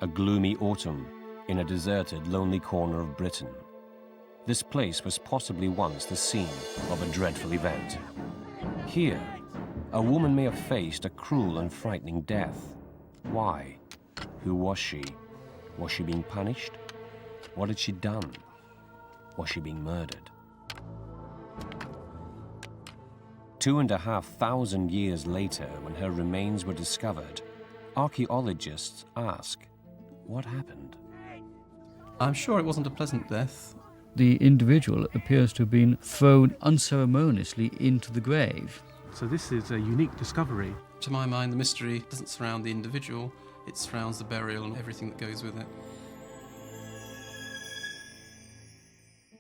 A gloomy autumn in a deserted, lonely corner of Britain. This place was possibly once the scene of a dreadful event. Here, a woman may have faced a cruel and frightening death. Why? Who was she? Was she being punished? What had she done? Was she being murdered? 2,500 years later, when her remains were discovered, archaeologists ask, what happened? I'm sure it wasn't a pleasant death. The individual appears to have been thrown unceremoniously into the grave. So this is a unique discovery. To my mind, the mystery doesn't surround the individual, it surrounds the burial and everything that goes with it.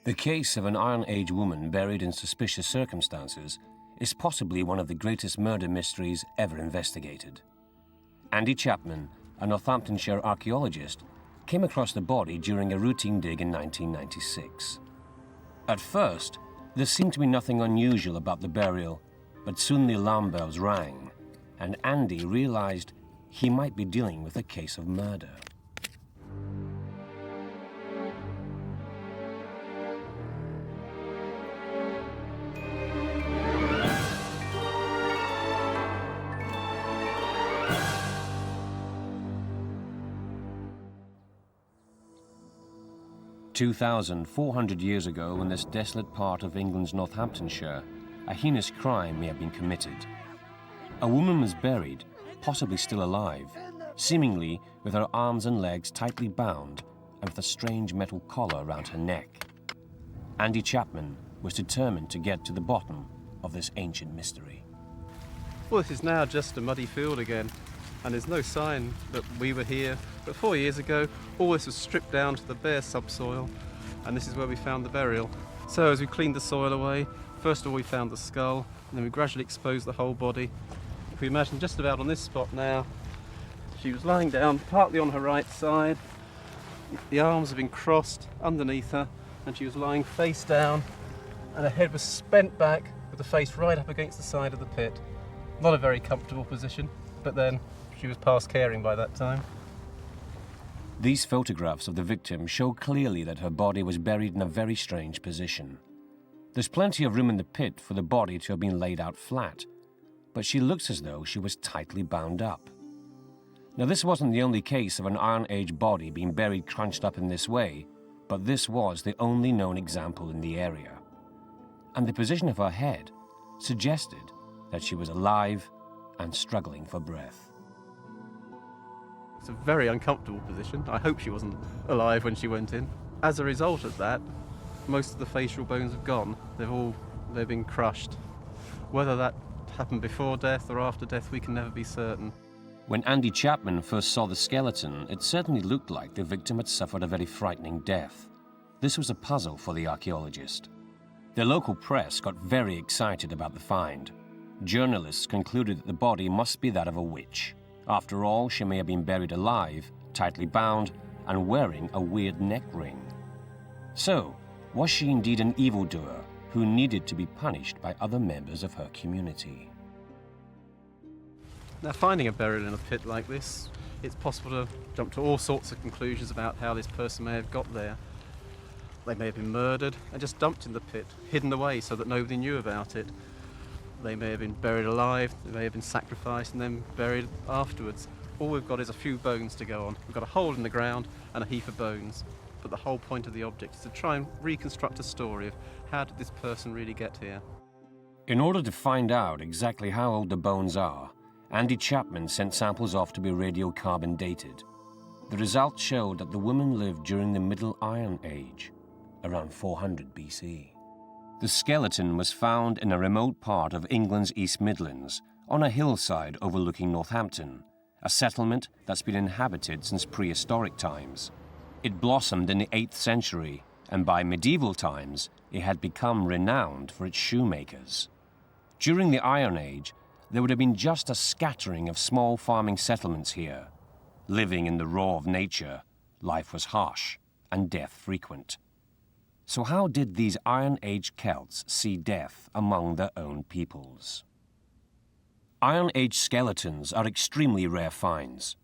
The case of an Iron Age woman buried in suspicious circumstances is possibly one of the greatest murder mysteries ever investigated. Andy Chapman, a Northamptonshire archaeologist, came across the body during a routine dig in 1996. At first, there seemed to be nothing unusual about the burial, but soon the alarm bells rang, and Andy realized he might be dealing with a case of murder. "2,400 years ago, in this desolate part of England's Northamptonshire, a heinous crime may have been committed. A woman was buried, possibly still alive, seemingly with her arms and legs tightly bound and with a strange metal collar around her neck. Andy Chapman was determined to get to the bottom of this ancient mystery. Well, this is now just a muddy field again, and there's no sign that we were here. But 4 years ago, all this was stripped down to the bare subsoil, and this is where we found the burial. So as we cleaned the soil away, first of all we found the skull, and then we gradually exposed the whole body. If we imagine just about on this spot now, she was lying down partly on her right side, the arms have been crossed underneath her, and she was lying face down, and her head was bent back with the face right up against the side of the pit. Not a very comfortable position, but then she was past caring by that time. These photographs of the victim show clearly that her body was buried in a very strange position. There's plenty of room in the pit for the body to have been laid out flat, but she looks as though she was tightly bound up. Now, this wasn't the only case of an Iron Age body being buried crunched up in this way, but this was the only known example in the area. And the position of her head suggested that she was alive and struggling for breath. It's a very uncomfortable position. I hope she wasn't alive when she went in. As a result of that, most of the facial bones have gone. They've been crushed. Whether that happened before death or after death, we can never be certain. When Andy Chapman first saw the skeleton, it certainly looked like the victim had suffered a very frightening death. This was a puzzle for the archaeologist. The local press got very excited about the find. Journalists concluded that the body must be that of a witch. After all, she may have been buried alive, tightly bound, and wearing a weird neck ring. So, was she indeed an evildoer who needed to be punished by other members of her community? Now, finding a burial in a pit like this, it's possible to jump to all sorts of conclusions about how this person may have got there. They may have been murdered and just dumped in the pit, hidden away so that nobody knew about it. They may have been buried alive, they may have been sacrificed and then buried afterwards. All we've got is a few bones to go on. We've got a hole in the ground and a heap of bones. But the whole point of the object is to try and reconstruct a story of how did this person really get here. In order to find out exactly how old the bones are, Andy Chapman sent samples off to be radiocarbon dated. The results showed that the woman lived during the Middle Iron Age, around 400 BC. The skeleton was found in a remote part of England's East Midlands, on a hillside overlooking Northampton, a settlement that's been inhabited since prehistoric times. It blossomed in the 8th century, and by medieval times, it had become renowned for its shoemakers. During the Iron Age, there would have been just a scattering of small farming settlements here. Living in the raw of nature, life was harsh and death frequent. So how did these Iron Age Celts see death among their own peoples? Iron Age skeletons are extremely rare finds.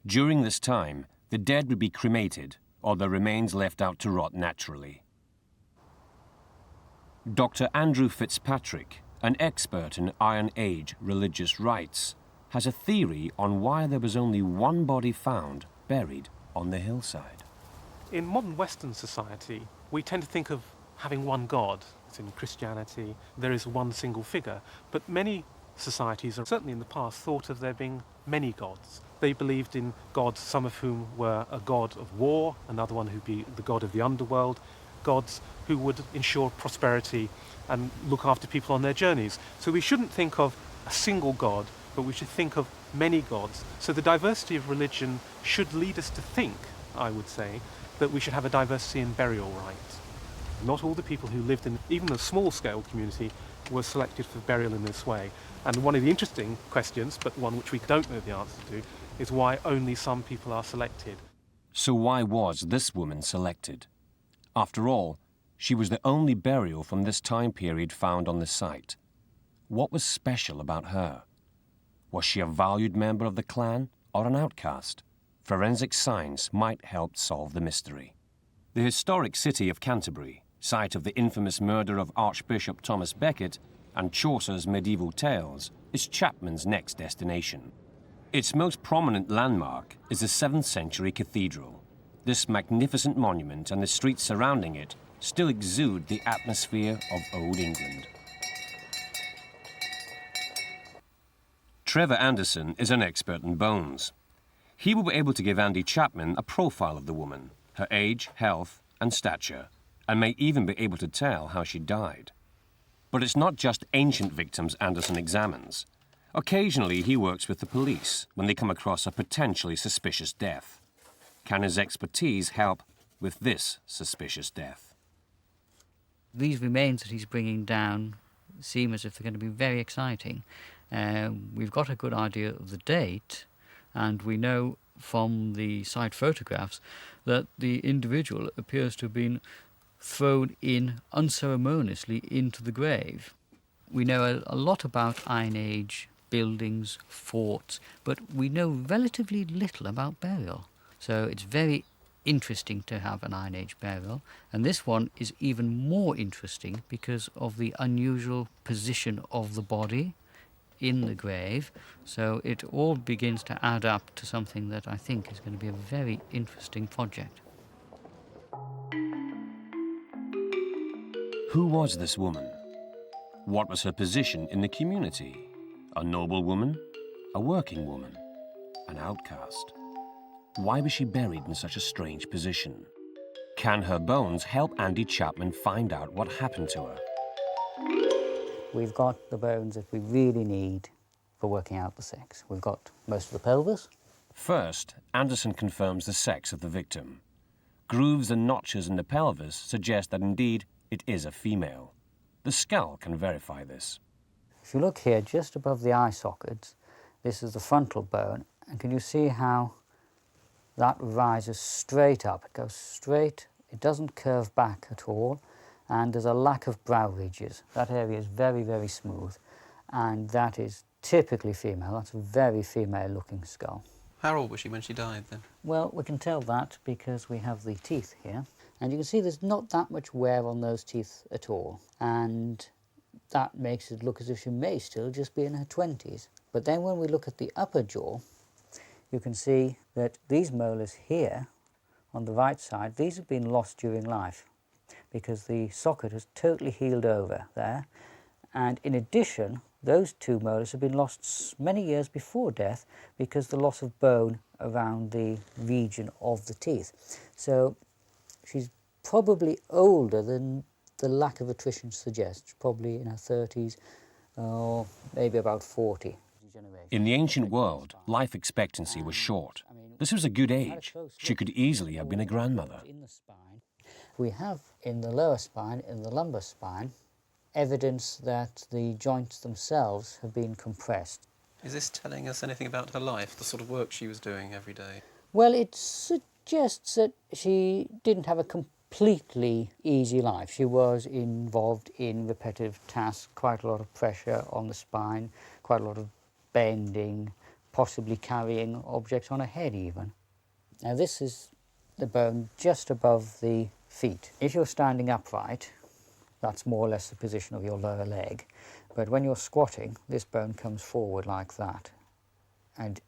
During this time, The dead would be cremated or their remains left out to rot naturally. Dr. Andrew Fitzpatrick, an expert in Iron Age religious rites, has a theory on why there was only one body found buried on the hillside. In modern Western society, we tend to think of having one God. As in Christianity, there is one single figure. But many societies, certainly in the past, thought of there being many gods. They believed in gods, some of whom were a god of war, another one who'd be the god of the underworld, gods who would ensure prosperity and look after people on their journeys. So we shouldn't think of a single god, but we should think of many gods. So the diversity of religion should lead us to think, I would say, that we should have a diversity in burial rites. Not all the people who lived in even a small-scale community were selected for burial in this way. And one of the interesting questions, but one which we don't know the answer to, is why only some people are selected. So why was this woman selected? After all, she was the only burial from this time period found on the site. What was special about her? Was she a valued member of the clan or an outcast? Forensic science might help solve the mystery. The historic city of Canterbury, site of the infamous murder of Archbishop Thomas Becket and Chaucer's medieval tales, is Chapman's next destination. Its most prominent landmark is the 7th century cathedral. This magnificent monument and the streets surrounding it still exude the atmosphere of Old England. Trevor Anderson is an expert in bones. He will be able to give Andy Chapman a profile of the woman, her age, health, and stature, and may even be able to tell how she died. But it's not just ancient victims Anderson examines. Occasionally, he works with the police when they come across a potentially suspicious death. Can his expertise help with this suspicious death? These remains that he's bringing down seem as if they're going to be very exciting. We've got a good idea of the date, and we know from the site photographs that the individual appears to have been thrown in unceremoniously into the grave. We know a lot about Iron Age buildings, forts, but we know relatively little about burial. So it's very interesting to have an Iron Age burial, and this one is even more interesting because of the unusual position of the body in the grave. So it all begins to add up to something that I think is going to be a very interesting project. Who was this woman? What was her position in the community? A noble woman? A working woman? An outcast? Why was she buried in such a strange position? Can her bones help Andy Chapman find out what happened to her? We've got the bones that we really need for working out the sex. We've got most of the pelvis. First, Anderson confirms the sex of the victim. Grooves and notches in the pelvis suggest that indeed it is a female. The skull can verify this. If you look here, just above the eye sockets, this is the frontal bone, and can you see how that rises straight up? It goes straight, it doesn't curve back at all, and there's a lack of brow ridges. That area is very, very smooth, and that is typically female. That's a very female-looking skull. How old was she when she died, then? Well, we can tell that because we have the teeth here, and you can see there's not that much wear on those teeth at all, and that makes it look as if she may still just be in her 20s. But then when we look at the upper jaw, you can see that these molars here on the right side, these have been lost during life because the socket has totally healed over there. And in addition, those two molars have been lost many years before death because the loss of bone around the region of the teeth. So she's probably older than the lack of attrition suggests, probably in her 30s or maybe about 40. In the ancient world, life expectancy was short. This was a good age. She could easily have been a grandmother. We have in the lower spine, in the lumbar spine, evidence that the joints themselves have been compressed. Is this telling us anything about her life, the sort of work she was doing every day? Well, it suggests that she didn't have a completely easy life. She was involved in repetitive tasks, quite a lot of pressure on the spine, quite a lot of bending, possibly carrying objects on her head even. Now this is the bone just above the feet. If you're standing upright, that's more or less the position of your lower leg. But when you're squatting, this bone comes forward like that and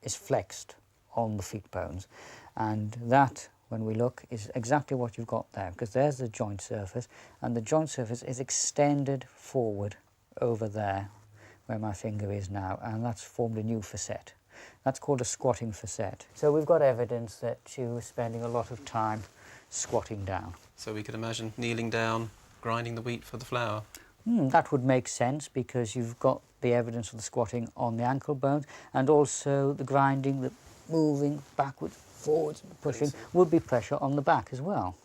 is flexed on the feet bones. And that, when we look, is exactly what you've got there, because there's the joint surface, and the joint surface is extended forward over there, where my finger is now, and that's formed a new facet. That's called a squatting facet. So we've got evidence that she was spending a lot of time squatting down. So we could imagine kneeling down, grinding the wheat for the flour. That would make sense, because you've got the evidence of the squatting on the ankle bones, and also the grinding, the moving backwards, forwards, pushing, would be pressure on the back as well.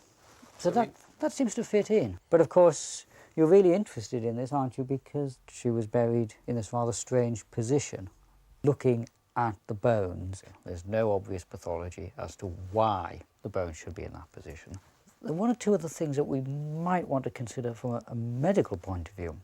So that seems to fit in. But of course, you're really interested in this, aren't you, because she was buried in this rather strange position. Looking at the bones, there's no obvious pathology as to why the bones should be in that position. There are one or two other things that we might want to consider from a medical point of view.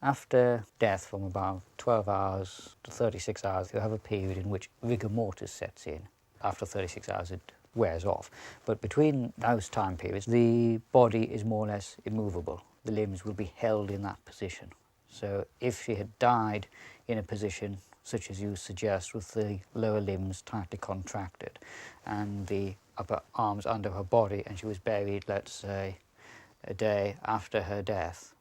After death, from about 12 hours to 36 hours, you have a period in which rigor mortis sets in. After 36 hours, it wears off. But between those time periods, the body is more or less immovable. The limbs will be held in that position. So if she had died in a position such as you suggest, with the lower limbs tightly contracted and the upper arms under her body, and she was buried, let's say, a day after her death,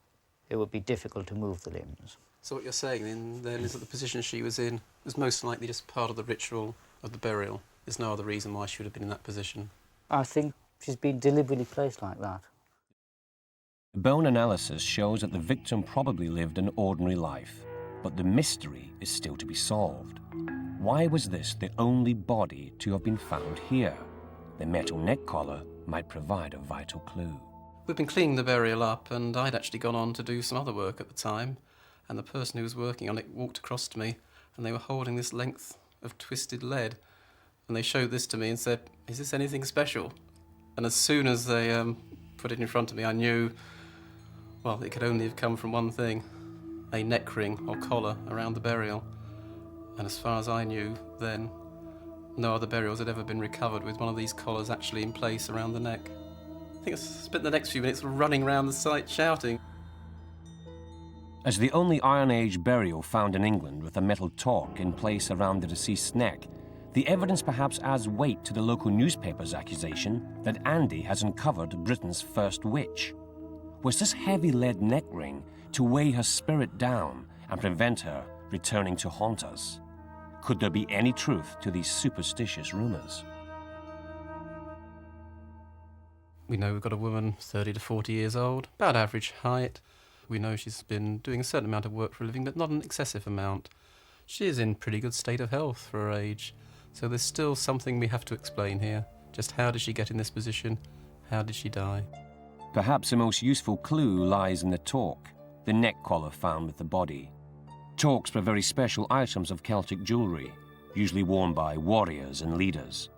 it would be difficult to move the limbs. So what you're saying then is that the position she was in was most likely just part of the ritual of the burial. There's no other reason why she would have been in that position. I think she's been deliberately placed like that. Bone analysis shows that the victim probably lived an ordinary life, but the mystery is still to be solved. Why was this the only body to have been found here? The metal neck collar might provide a vital clue. We've been cleaning the burial up, and I'd actually gone on to do some other work at the time, and the person who was working on it walked across to me, and they were holding this length of twisted lead, and they showed this to me and said, "Is this anything special?" And as soon as they put it in front of me, I knew, well, it could only have come from one thing, a neck ring or collar around the burial. And as far as I knew then, no other burials had ever been recovered with one of these collars actually in place around the neck. I think I spent the next few minutes running around the site shouting. As the only Iron Age burial found in England with a metal torque in place around the deceased's neck, the evidence perhaps adds weight to the local newspaper's accusation that Andy has uncovered Britain's first witch. Was this heavy lead neck ring to weigh her spirit down and prevent her returning to haunt us? Could there be any truth to these superstitious rumours? We know we've got a woman 30 to 40 years old, about average height. We know she's been doing a certain amount of work for a living, but not an excessive amount. She is in pretty good state of health for her age. So there's still something we have to explain here. Just how did she get in this position? How did she die? Perhaps the most useful clue lies in the torque, the neck collar found with the body. Torques were very special items of Celtic jewellery, usually worn by warriors and leaders.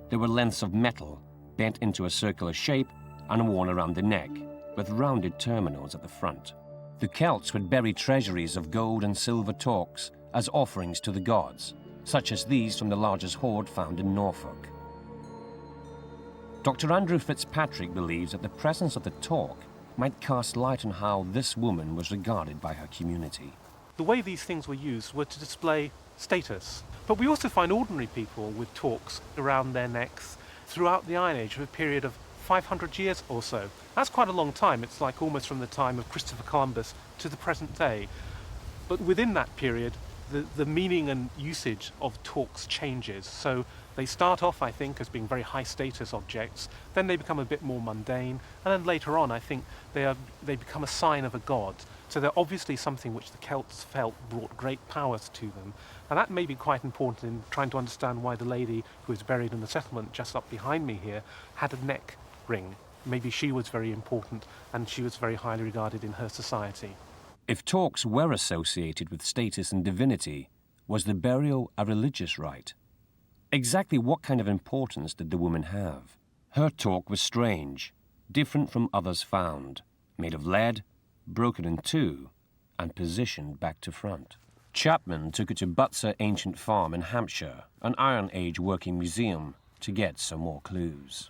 They were lengths of metal, bent into a circular shape and worn around the neck, with rounded terminals at the front. The Celts would bury treasuries of gold and silver torques as offerings to the gods, such as these from the largest hoard found in Norfolk. Dr. Andrew Fitzpatrick believes that the presence of the torque might cast light on how this woman was regarded by her community. The way these things were used were to display status. But we also find ordinary people with torques around their necks throughout the Iron Age for a period of 500 years or so. That's quite a long time. It's like almost from the time of Christopher Columbus to the present day. But within that period, the meaning and usage of torques changes. So they start off, I think, as being very high status objects, then they become a bit more mundane, and then later on, I think, they become a sign of a god. So they're obviously something which the Celts felt brought great powers to them. And that may be quite important in trying to understand why the lady who is buried in the settlement just up behind me here had a neck ring. Maybe she was very important and she was very highly regarded in her society. If torques were associated with status and divinity, was the burial a religious rite? Exactly what kind of importance did the woman have? Her torque was strange, different from others found, made of lead, broken in two, and positioned back to front. Chapman took it to Butser Ancient Farm in Hampshire, an Iron Age working museum, to get some more clues.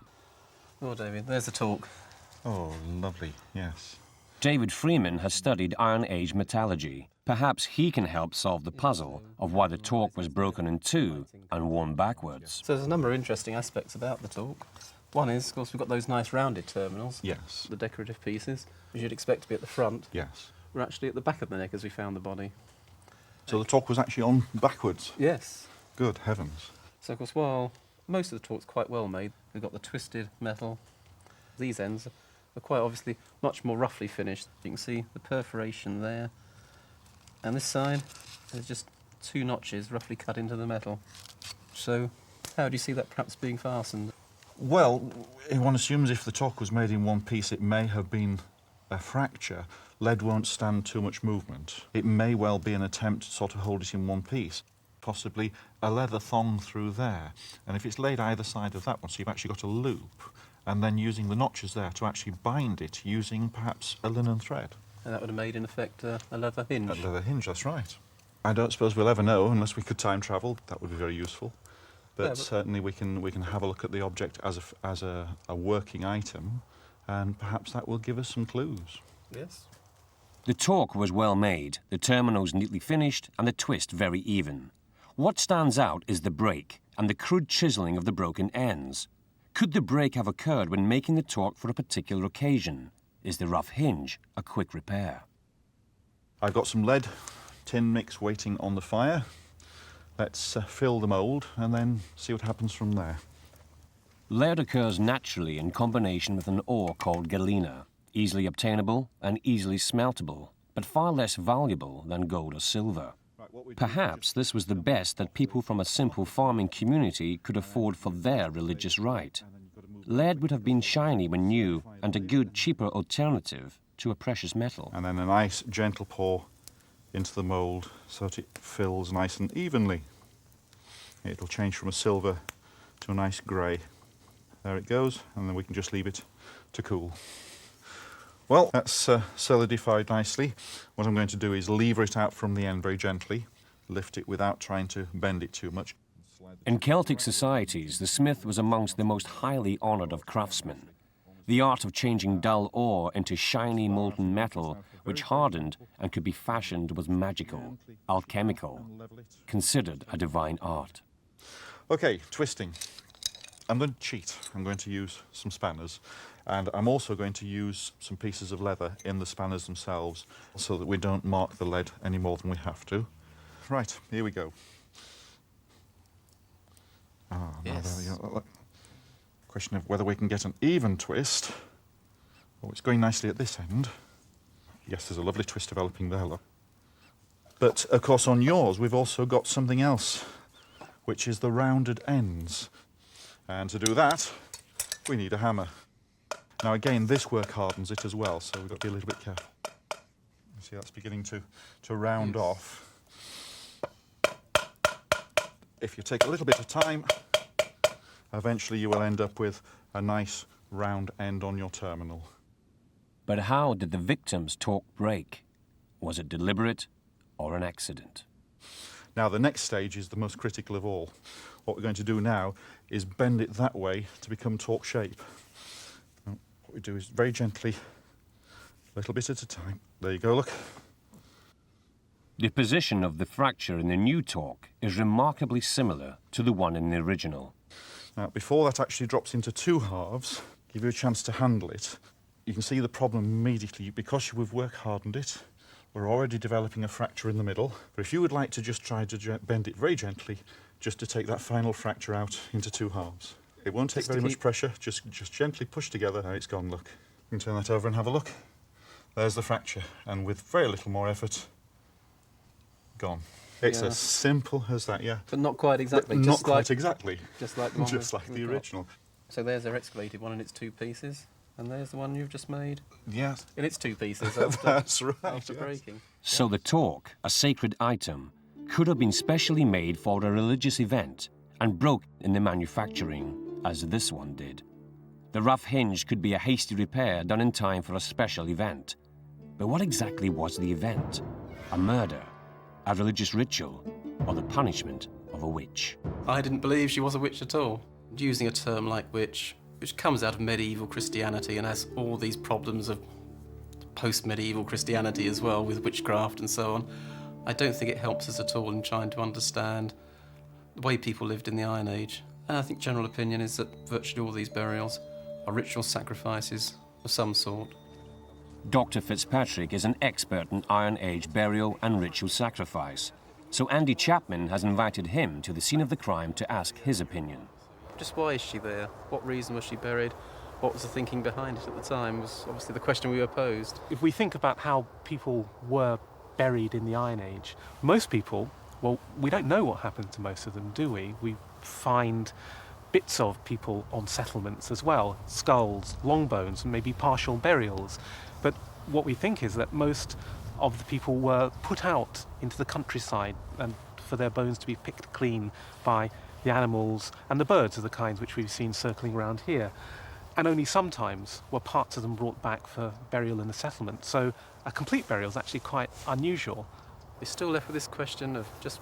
Oh, David, there's the talk. Oh, lovely, yes. David Freeman has studied Iron Age metallurgy. Perhaps he can help solve the puzzle of why the talk was broken in two and worn backwards. So there's a number of interesting aspects about the talk. One is, of course, we've got those nice rounded terminals. Yes. The decorative pieces, which you'd expect to be at the front. Yes. We're actually at the back of the neck as we found the body. So the talk was actually on backwards? Yes. Good heavens. So, of course, while most of the talk's quite well made, we've got the twisted metal. These ends are quite obviously much more roughly finished. You can see the perforation there. And this side, there's just two notches roughly cut into the metal. So, how do you see that perhaps being fastened? Well, one assumes if the talk was made in one piece, it may have been a fracture. Lead won't stand too much movement. It may well be an attempt to sort of hold it in one piece. Possibly a leather thong through there. And if it's laid either side of that one, so you've actually got a loop, and then using the notches there to actually bind it using perhaps a linen thread. And that would have made, in effect, a leather hinge. A leather hinge, that's right. I don't suppose we'll ever know unless we could time travel. That would be very useful. But certainly we can have a look at the object as a working item, and perhaps that will give us some clues. Yes. The talk was well made, the terminals neatly finished, and the twist very even. What stands out is the break and the crude chiseling of the broken ends. Could the break have occurred when making the talk for a particular occasion? Is the rough hinge a quick repair? I've got some lead tin mix waiting on the fire. Let's fill the mould and then see what happens from there. Lead occurs naturally in combination with an ore called galena, easily obtainable and easily smeltable, but far less valuable than gold or silver. Perhaps this was the best that people from a simple farming community could afford for their religious rite. Lead would have been shiny when new and a good, cheaper alternative to a precious metal. And then a nice gentle pour into the mould so that it fills nice and evenly. It'll change from a silver to a nice grey. There it goes, and then we can just leave it to cool. Well, that's solidified nicely. What I'm going to do is lever it out from the end very gently, lift it without trying to bend it too much. In Celtic societies, the smith was amongst the most highly honoured of craftsmen. The art of changing dull ore into shiny molten metal, which hardened and could be fashioned, was magical, alchemical, considered a divine art. Okay, twisting. I'm going to cheat. I'm going to use some spanners, and I'm also going to use some pieces of leather in the spanners themselves so that we don't mark the lead any more than we have to. Right, here we go. Ah, Yes. now there we go. Question of whether we can get an even twist. Oh, it's going nicely at this end. Yes, there's a lovely twist developing there, look. But, of course, on yours, we've also got something else, which is the rounded ends. And to do that, we need a hammer. Now, again, this work hardens it as well, so we've got to be a little bit careful. You see, that's beginning to round off. If you take a little bit of time, eventually you will end up with a nice round end on your terminal. But how did the victim's talk break? Was it deliberate or an accident? Now, the next stage is the most critical of all. What we're going to do now is bend it that way to become talk shape. Now, what we do is very gently, a little bit at a time. There you go, look. The position of the fracture in the new talk is remarkably similar to the one in the original. Now, before that actually drops into two halves, give you a chance to handle it. You can see the problem immediately. Because we've work hardened it, we're already developing a fracture in the middle. But if you would like to just try to bend it very gently, just to take that final fracture out into two halves. It won't take very much pressure, just gently push together. Now it's gone, look. You can turn that over and have a look. There's the fracture, and with very little more effort, gone. It's as simple as that, yeah. But not quite exactly. But just not like, quite exactly. Just like the one Just like the original. So there's our excavated one in its two pieces, and there's the one you've just made Yes. in its two pieces after, That's right. after yes. breaking. So the talk, a sacred item, could have been specially made for a religious event and broke in the manufacturing, as this one did. The rough hinge could be a hasty repair done in time for a special event. But what exactly was the event? A murder? A religious ritual? Or the punishment of a witch? I didn't believe she was a witch at all. using a term like which comes out of medieval Christianity and has all these problems of post-medieval Christianity as well, with witchcraft and so on. I don't think it helps us at all in trying to understand the way people lived in the Iron Age. And I think general opinion is that virtually all these burials are ritual sacrifices of some sort. Dr. Fitzpatrick is an expert in Iron Age burial and ritual sacrifice, so Andy Chapman has invited him to the scene of the crime to ask his opinion. Just why is she there? What reason was she buried? What was the thinking behind it at the time was obviously the question we were posed. If we think about how people were buried in the Iron Age, most people, well, we don't know what happened to most of them, do we? We find bits of people on settlements as well, skulls, long bones, and maybe partial burials. But what we think is that most of the people were put out into the countryside and for their bones to be picked clean by the animals and the birds of the kinds which we've seen circling around here. And only sometimes were parts of them brought back for burial in the settlement. So a complete burial is actually quite unusual. We're still left with this question of just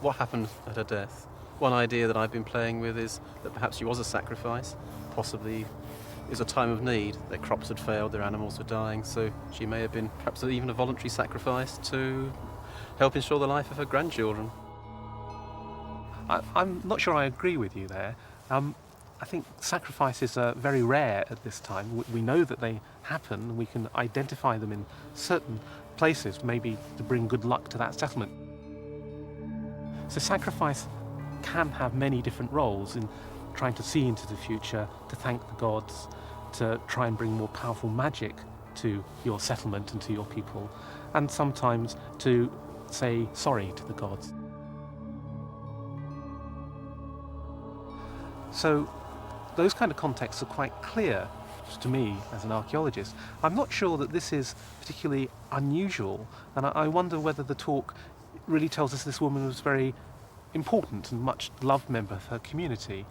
what happened at her death. One idea that I've been playing with is that perhaps she was a sacrifice, possibly it was a time of need. Their crops had failed, their animals were dying, so she may have been perhaps even a voluntary sacrifice to help ensure the life of her grandchildren. I'm not sure I agree with you there. I think sacrifices are very rare at this time. We know that they happen. We can identify them in certain places, maybe to bring good luck to that settlement. So sacrifice can have many different roles in trying to see into the future, to thank the gods, to try and bring more powerful magic to your settlement and to your people, and sometimes to say sorry to the gods. So those kind of contexts are quite clear to me as an archaeologist. I'm not sure that this is particularly unusual, and I wonder whether the talk really tells us this woman was very important and much loved member of her community,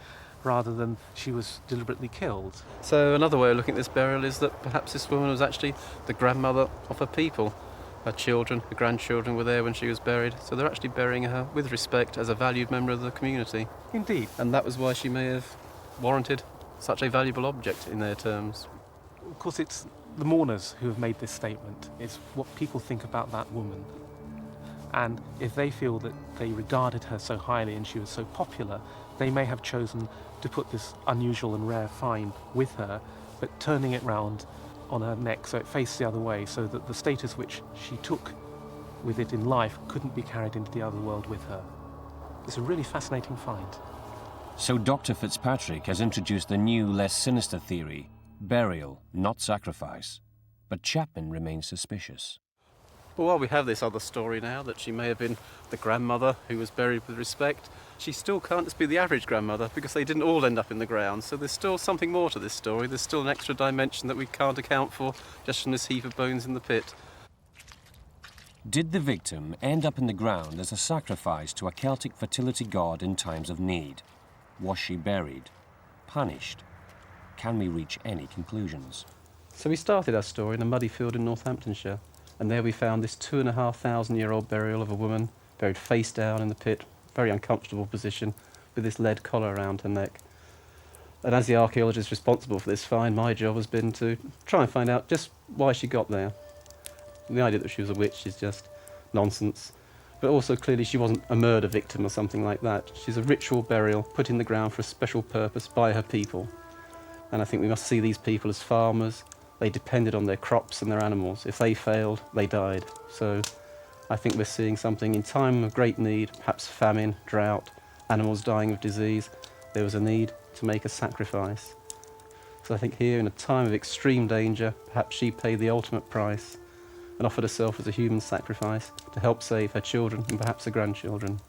rather than she was deliberately killed. So another way of looking at this burial is that perhaps this woman was actually the grandmother of her people. Her children, her grandchildren were there when she was buried, so they're actually burying her with respect as a valued member of the community. Indeed. And that was why she may have warranted such a valuable object in their terms. Of course, it's the mourners who have made this statement. It's what people think about that woman. And if they feel that they regarded her so highly and she was so popular, they may have chosen to put this unusual and rare find with her, but turning it round on her neck so it faced the other way, so that the status which she took with it in life couldn't be carried into the other world with her. It's a really fascinating find. So Dr. Fitzpatrick has introduced the new, less sinister theory, burial, not sacrifice. But Chapman remains suspicious. But while we have this other story now, that she may have been the grandmother who was buried with respect, she still can't just be the average grandmother, because they didn't all end up in the ground. So there's still something more to this story. There's still an extra dimension that we can't account for just from this heap of bones in the pit. Did the victim end up in the ground as a sacrifice to a Celtic fertility god in times of need? Was she buried? Punished? Can we reach any conclusions? So we started our story in a muddy field in Northamptonshire, and there we found this 2,500-year-old burial of a woman buried face down in the pit, very uncomfortable position, with this lead collar around her neck. And as the archaeologist responsible for this find, my job has been to try and find out just why she got there. The idea that she was a witch is just nonsense, but also clearly she wasn't a murder victim or something like that. She's a ritual burial put in the ground for a special purpose by her people. And I think we must see these people as farmers. They depended on their crops and their animals. If they failed, they died. So I think we're seeing something in time of great need, perhaps famine, drought, animals dying of disease. There was a need to make a sacrifice. So I think here, in a time of extreme danger, perhaps she paid the ultimate price and offered herself as a human sacrifice to help save her children and perhaps her grandchildren.